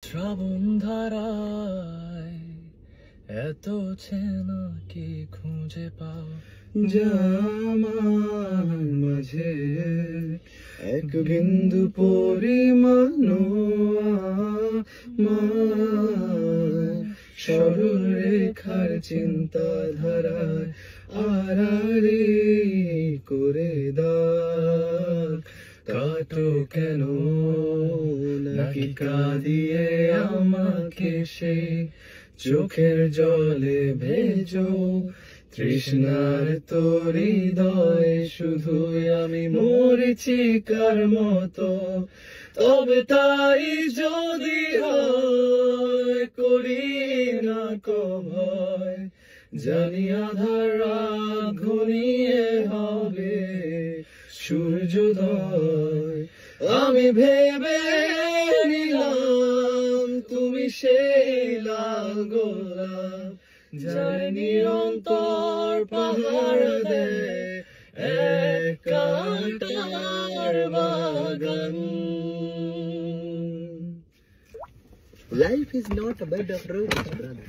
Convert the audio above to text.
শ্রাবণ ধারায় এত চেনা কি খুঁজে পাও যা আমার মাঝে এক বিন্দু পরিমাণ সরল রেখার চিন্তাধারায় আড়াআড়ি করে দাগ কাটো কেন নাকি কাঁদিয়ে আমাকে সে চোখের জলে ভেজো তৃষ্ণার তোর হৃদয়ে শুধুই আমি মরিচিকার মতো তবে তাই যদি হয় করি না ভয় জানি আধার রাত ঘনিয়ে হবে সূর্যোদয় আমি ভেবে নিলাম তুমি সেই লাল গোলাপ যার নিরন্তর পাহাড় দেয় এক কাঁটার বাগান। Life is not a bed of roses, brother.